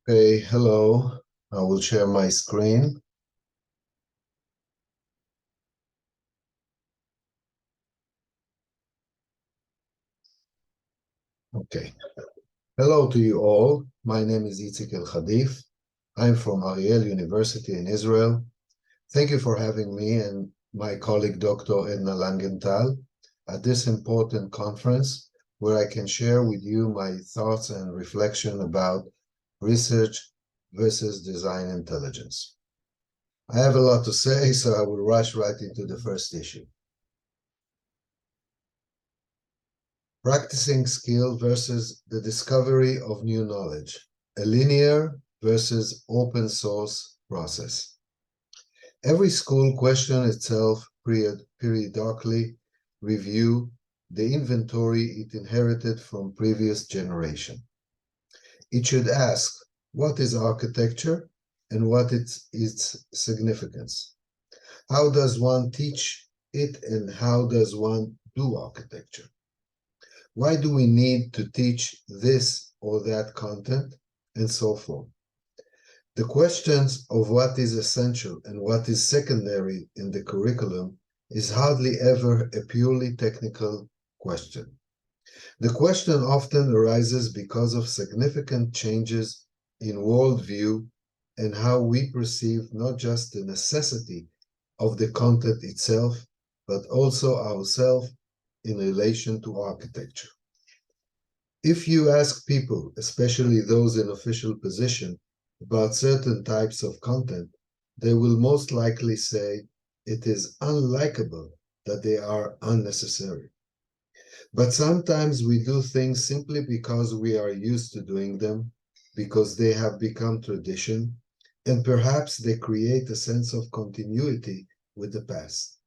Okay, hello. I will share my screen. Okay. Hello to you all. My name is Elhadif. I'm from Ariel University in Israel. Thank you for having me and my colleague Dr. Edna Langenthal at this important conference where I can share with you my thoughts and reflection about research versus design intelligence. I have a lot to say, so I will rush right into the first issue. Practicing skill versus the discovery of new knowledge, a linear versus open source process. Every school questions itself periodically, review the inventory it inherited from previous generation. It should ask, what is architecture and what is its significance? How does one teach it and how does one do architecture? Why do we need to teach this or that content, and so forth? The questions of what is essential and what is secondary in the curriculum is hardly ever a purely technical question. The question often arises because of significant changes in worldview and how we perceive not just the necessity of the content itself, but also ourselves in relation to architecture. If you ask people, especially those in official position, about certain types of content, they will most likely say it is unlikable that they are unnecessary. But sometimes we do things simply because we are used to doing them, because they have become tradition, and perhaps they create a sense of continuity with the past.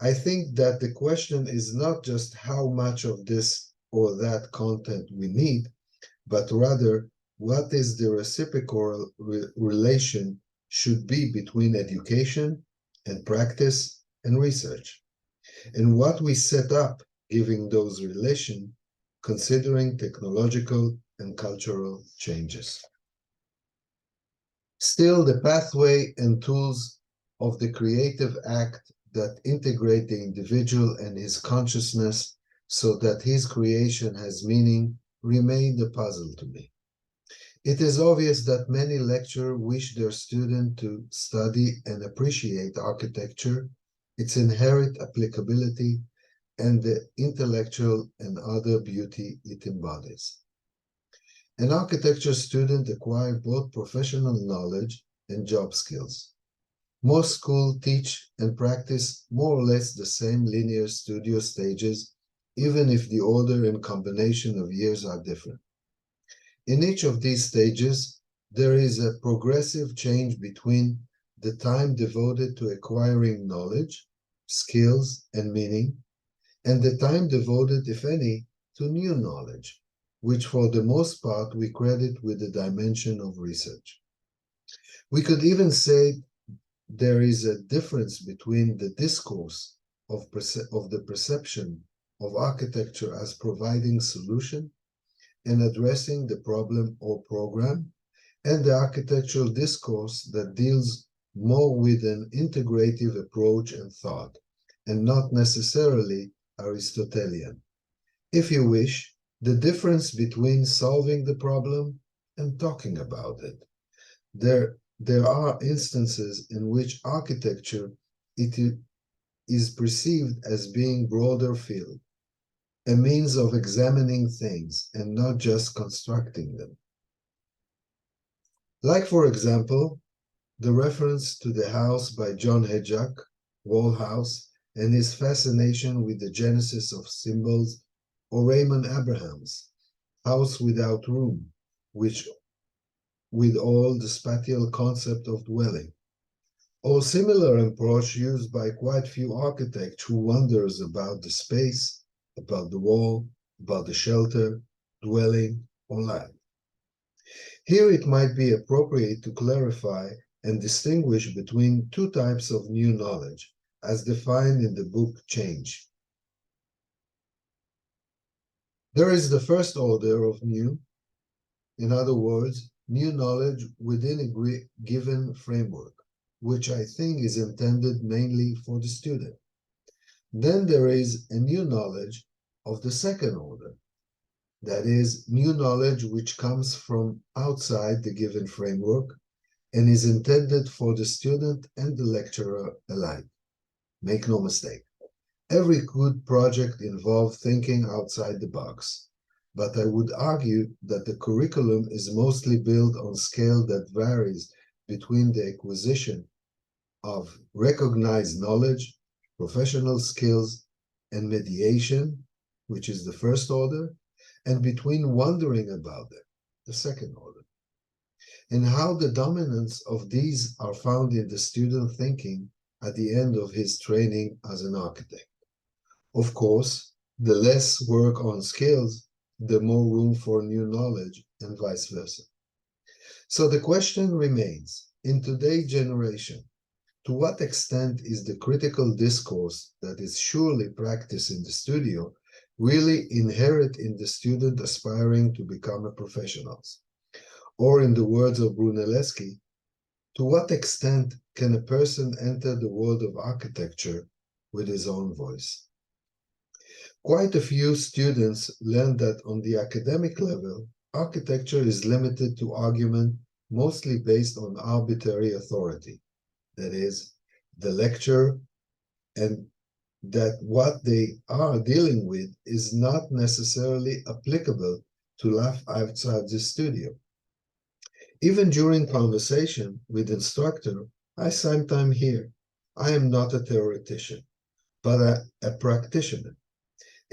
I think that the question is not just how much of this or that content we need, but rather what is the reciprocal relation should be between education and practice and research, and what we set up giving those relations, considering technological and cultural changes. Still, the pathway and tools of the creative act that integrate the individual and his consciousness so that his creation has meaning remain a puzzle to me. It is obvious that many lecturers wish their students to study and appreciate architecture, its inherent applicability, and the intellectual and other beauty it embodies. An architecture student acquires both professional knowledge and job skills. Most schools teach and practice more or less the same linear studio stages, even if the order and combination of years are different. In each of these stages, there is a progressive change between the time devoted to acquiring knowledge, skills, and meaning, and the time devoted, if any, to new knowledge, which for the most part we credit with the dimension of research. We could even say there is a difference between the discourse of the perception of architecture as providing solution and addressing the problem or program, and the architectural discourse that deals more with an integrative approach and thought, and not necessarily Aristotelian. If you wish, the difference between solving the problem and talking about it. There are instances in which architecture is perceived as being broader field, a means of examining things and not just constructing them. Like, for example, the reference to the house by John Hedjak, Wall House, and his fascination with the genesis of symbols, or Raymond Abraham's House Without Room, which with all the spatial concept of dwelling, or similar approach used by quite few architects who wonders about the space, about the wall, about the shelter, dwelling, or life. Here it might be appropriate to clarify and distinguish between two types of new knowledge, as defined in the book Change. There is the first order of new, in other words, new knowledge within a given framework, which I think is intended mainly for the student. Then there is a new knowledge of the second order, that is, new knowledge which comes from outside the given framework and is intended for the student and the lecturer alike. Make no mistake, every good project involves thinking outside the box, but I would argue that the curriculum is mostly built on scale that varies between the acquisition of recognized knowledge, professional skills, and mediation, which is the first order, and between wondering about them, the second order, and how the dominance of these are found in the student thinking at the end of his training as an architect. Of course, the less work on skills, the more room for new knowledge, and vice versa. So the question remains, in today's generation, to what extent is the critical discourse that is surely practiced in the studio really inherent in the student aspiring to become a professional? Or in the words of Brunelleschi, to what extent can a person enter the world of architecture with his own voice? Quite a few students learn that on the academic level, architecture is limited to argument mostly based on arbitrary authority. That is, the lecture, and that what they are dealing with is not necessarily applicable to life outside the studio. Even during conversation with instructor, I sometimes hear, I am not a theoretician, but a practitioner,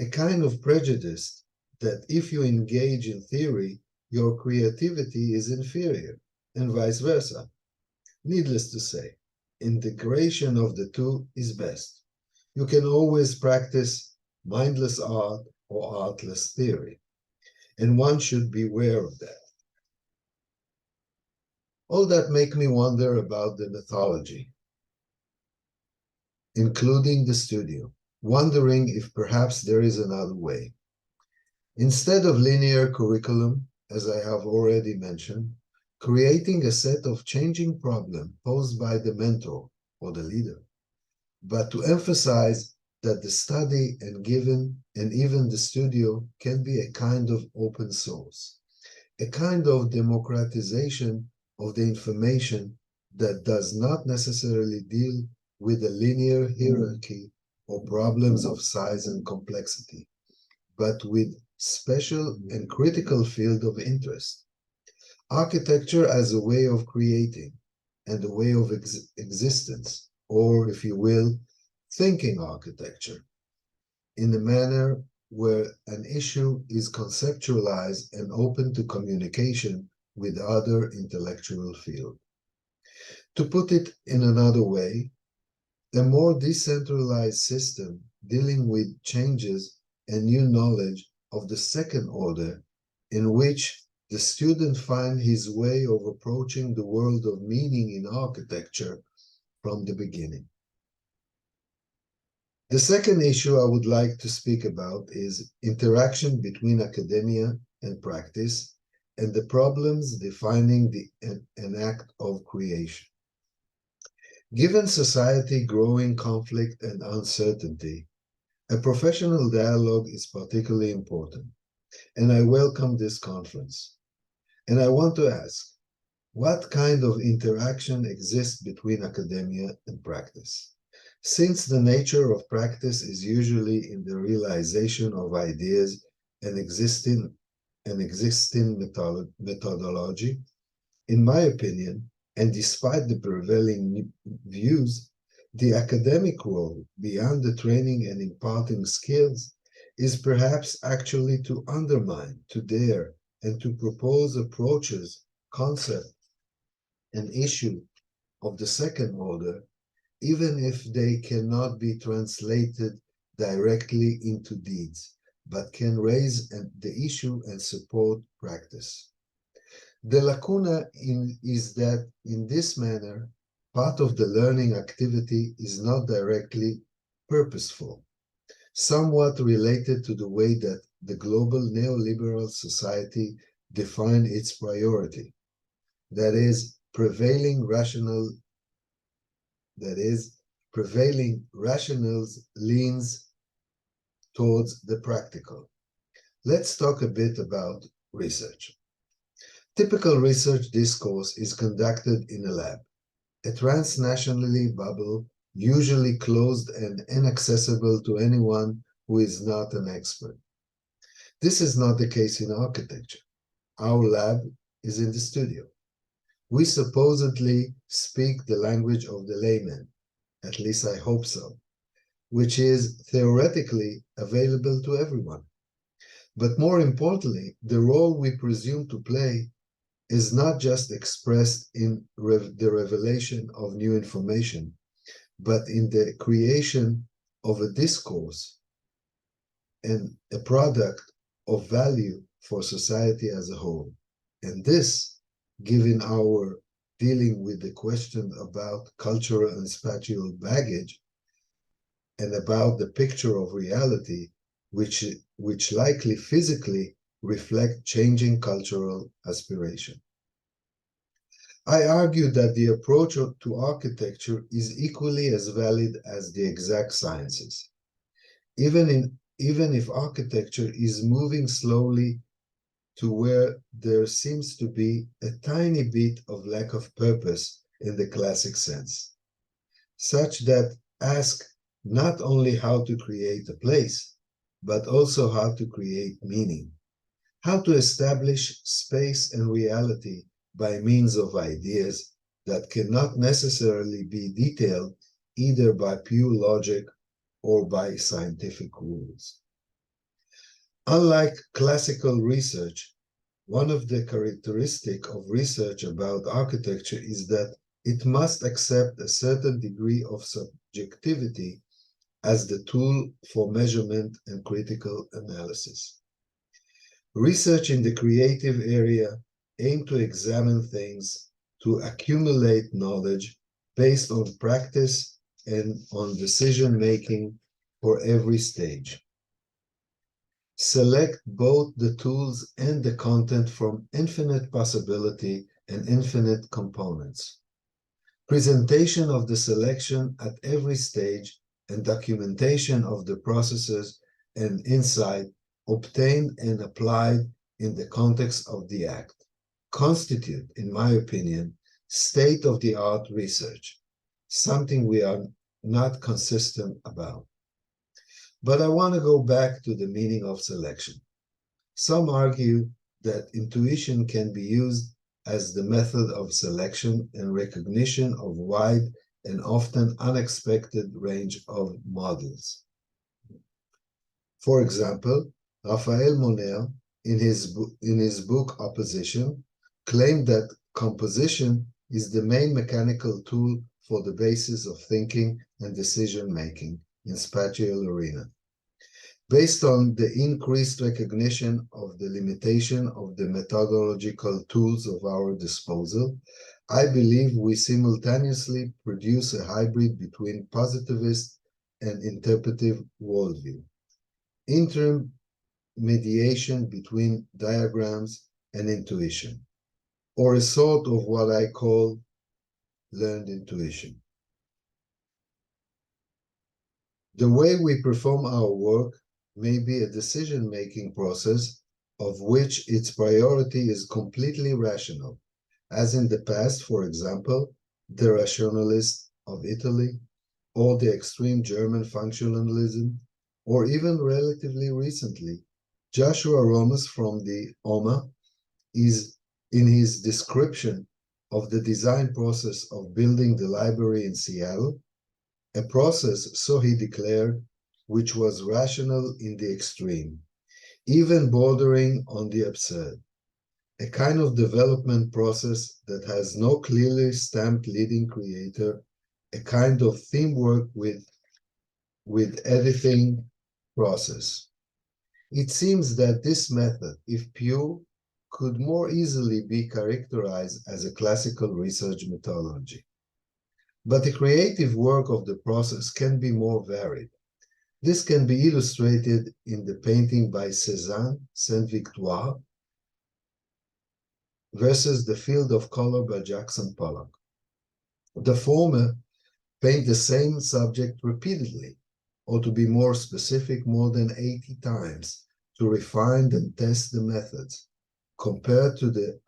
a kind of prejudice that if you engage in theory, your creativity is inferior, and vice versa. Needless to say, integration of the two is best. You can always practice mindless art or artless theory, and one should beware of that. All that make me wonder about the mythology, including the studio, wondering if perhaps there is another way. Instead of linear curriculum, as I have already mentioned, creating a set of changing problems posed by the mentor or the leader, but to emphasize that the study and even the studio can be a kind of open source, a kind of democratization of the information that does not necessarily deal with a linear hierarchy or problems of size and complexity, but with special and critical field of interest. Architecture as a way of creating and a way of existence, or if you will, thinking architecture, in a manner where an issue is conceptualized and open to communication with other intellectual fields. To put it in another way, a more decentralized system dealing with changes and new knowledge of the second order, in which the student finds his way of approaching the world of meaning in architecture from the beginning. The second issue I would like to speak about is interaction between academia and practice and the problems defining an act of creation. Given society growing conflict and uncertainty, a professional dialogue is particularly important, and I welcome this conference. And I want to ask, what kind of interaction exists between academia and practice? Since the nature of practice is usually in the realization of ideas and existing methodology, in my opinion, and despite the prevailing views, the academic role, beyond the training and imparting skills, is perhaps actually to undermine, to dare, and to propose approaches, concepts, and issue of the second order, even if they cannot be translated directly into deeds, but can raise the issue and support practice. The lacuna is that in this manner, part of the learning activity is not directly purposeful, somewhat related to the way that the global neoliberal society defines its priority. that is, prevailing rationals leans towards the practical. Let's talk a bit about research. Typical research discourse is conducted in a lab, a transnationally bubble, usually closed and inaccessible to anyone who is not an expert. This is not the case in architecture. Our lab is in the studio. We supposedly speak the language of the layman, at least I hope so, which is theoretically available to everyone. But more importantly, the role we presume to play is not just expressed in the revelation of new information, but in the creation of a discourse and a product of value for society as a whole. And this, given our dealing with the question about cultural and spatial baggage and about the picture of reality, which likely physically reflect changing cultural aspiration. I argue that the approach to architecture is equally as valid as the exact sciences. Even if architecture is moving slowly to where there seems to be a tiny bit of lack of purpose in the classic sense, such that ask not only how to create a place, but also how to create meaning, how to establish space and reality by means of ideas that cannot necessarily be detailed either by pure logic or by scientific rules. Unlike classical research, one of the characteristics of research about architecture is that it must accept a certain degree of subjectivity as the tool for measurement and critical analysis. Research in the creative area aims to examine things, to accumulate knowledge based on practice and on decision-making for every stage. Select both the tools and the content from infinite possibility and infinite components. Presentation of the selection at every stage and documentation of the processes and insight obtained and applied in the context of the act constitute, in my opinion, state-of-the-art research, something we are not consistent about. But I want to go back to the meaning of selection. Some argue that intuition can be used as the method of selection and recognition of wide and often unexpected range of models. For example, Raphael Monner, in his book Opposition, claimed that composition is the main mechanical tool for the basis of thinking and decision-making in spatial arena. Based on the increased recognition of the limitation of the methodological tools of our disposal, I believe we simultaneously produce a hybrid between positivist and interpretive worldview, intermediation between diagrams and intuition, or a sort of what I call learned intuition. The way we perform our work may be a decision-making process of which its priority is completely rational, as in the past, for example, the rationalists of Italy, or the extreme German functionalism, or even relatively recently, Joshua Romas from the OMA is in his description of the design process of building the library in Seattle, a process, so he declared, which was rational in the extreme, even bordering on the absurd, a kind of development process that has no clearly stamped leading creator, a kind of teamwork with editing process. It seems that this method, if pure, could more easily be characterized as a classical research methodology. But the creative work of the process can be more varied. This can be illustrated in the painting by Cézanne, Sainte-Victoire, versus The Field of Color by Jackson Pollock. The former paint the same subject repeatedly, or to be more specific, more than 80 times, to refine and test the methods, compared to the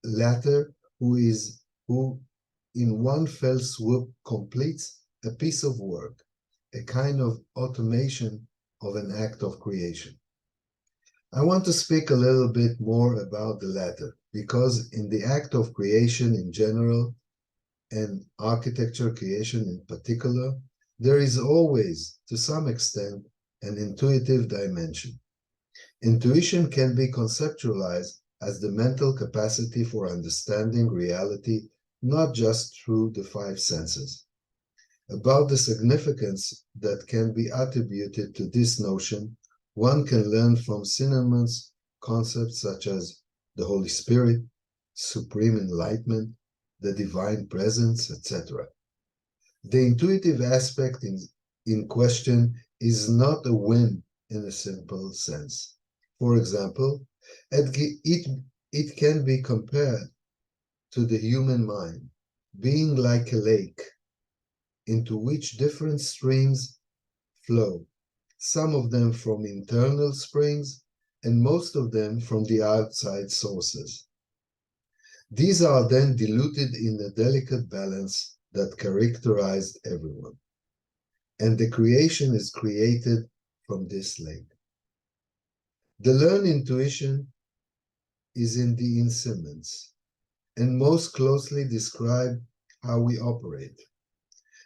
latter, who in one fell swoop completes a piece of work, a kind of automation of an act of creation. I want to speak a little bit more about the latter, because in the act of creation in general, and architecture creation in particular, there is always, to some extent, an intuitive dimension. Intuition can be conceptualized as the mental capacity for understanding reality, not just through the five senses. About the significance that can be attributed to this notion, one can learn from synonymous concepts such as the Holy Spirit, supreme enlightenment, the divine presence, etc. The intuitive aspect in question is not a whim in a simple sense. For example, it can be compared to the human mind being like a lake into which different streams flow, some of them from internal springs and most of them from the outside sources. These are then diluted in the delicate balance that characterized everyone, and the creation is created from this lake. The learned intuition is in the instruments and most closely describe how we operate.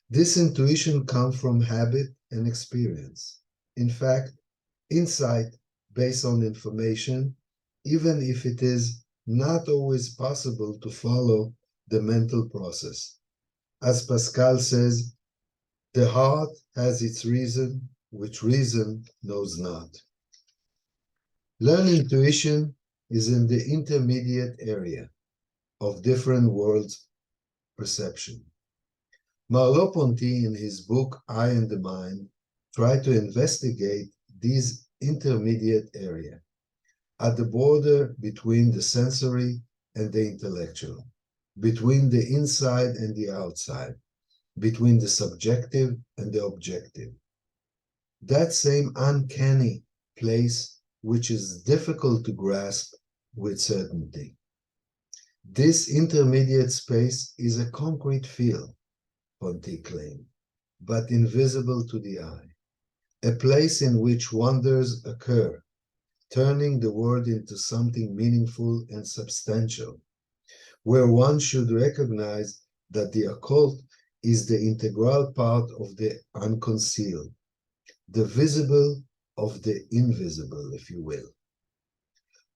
This intuition comes from habit and experience. In fact, insight based on information, even if it is not always possible to follow the mental process. As Pascal says, the heart has its reason, which reason knows not. Learned intuition is in the intermediate area of different worlds perception. Merleau-Ponty, in his book Eye and the Mind, tried to investigate these intermediate area at the border between the sensory and the intellectual, between the inside and the outside, between the subjective and the objective. That same uncanny place which is difficult to grasp with certainty. This intermediate space is a concrete field, Ponty claimed, but invisible to the eye, a place in which wonders occur, turning the world into something meaningful and substantial, where one should recognize that the occult is the integral part of the unconcealed, the visible of the invisible, if you will.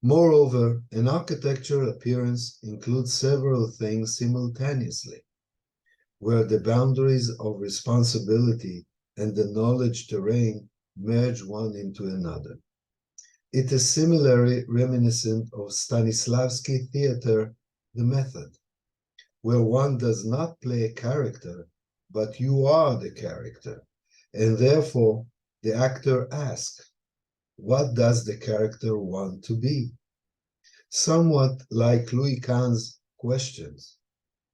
Moreover, an architectural appearance includes several things simultaneously, where the boundaries of responsibility and the knowledge terrain merge one into another. It is similarly reminiscent of Stanislavski theater, The Method, where one does not play a character, but you are the character, and therefore the actor asks, what does the character want to be? Somewhat like Louis Kahn's questions,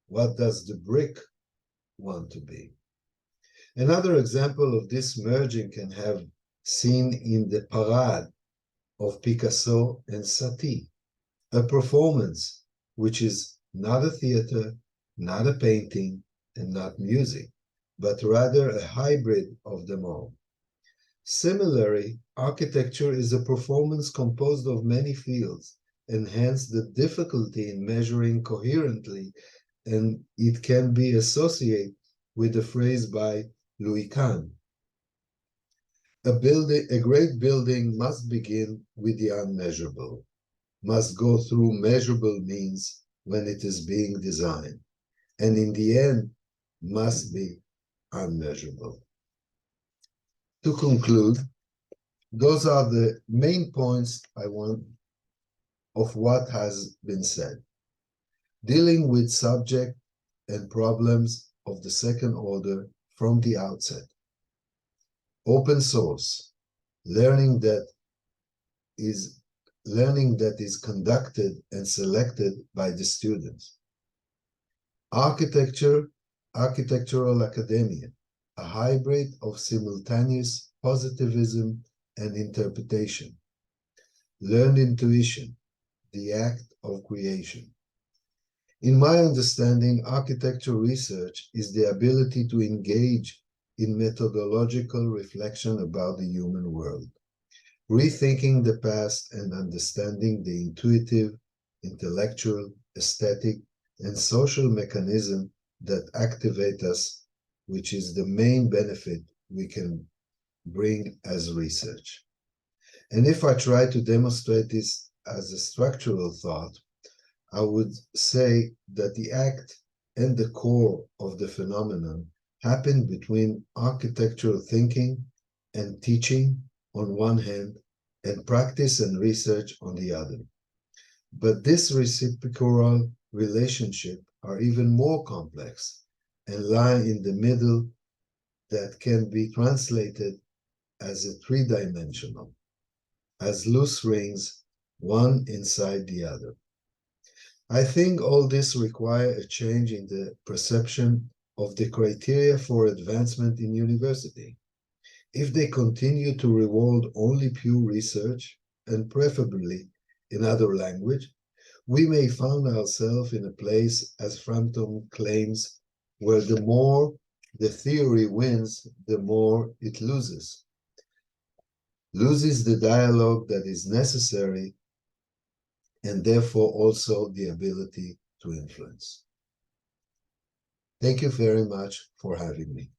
what does the brick want to be? Another example of this merging can have seen in the Parade of Picasso and Satie, a performance which is not a theater, not a painting, and not music, but rather a hybrid of them all. Similarly, architecture is a performance composed of many fields, and hence the difficulty in measuring coherently, and it can be associated with the phrase by Louis Kahn. A great building must begin with the unmeasurable, must go through measurable means when it is being designed, and in the end must be unmeasurable. To conclude, those are the main points I want of what has been said. Dealing with subject and problems of the second order from the outset. Open source, learning that is learning that is conducted and selected by the students. Architecture, architectural academia, a hybrid of simultaneous positivism and interpretation. Learned intuition, the act of creation. In my understanding, architecture research is the ability to engage in methodological reflection about the human world, rethinking the past and understanding the intuitive, intellectual, aesthetic, and social mechanism that activate us, which is the main benefit we can bring as research. And if I try to demonstrate this as a structural thought, I would say that the act and the core of the phenomenon happen between architectural thinking and teaching on one hand, and practice and research on the other. But this reciprocal relationship are even more complex and lie in the middle that can be translated as a three-dimensional, as loose rings, one inside the other. I think all this requires a change in the perception of the criteria for advancement in university. If they continue to reward only pure research, and preferably in other language, we may find ourselves in a place, as Frampton claims, where the more the theory wins, the more it loses the dialogue that is necessary and therefore also the ability to influence. Thank you very much for having me.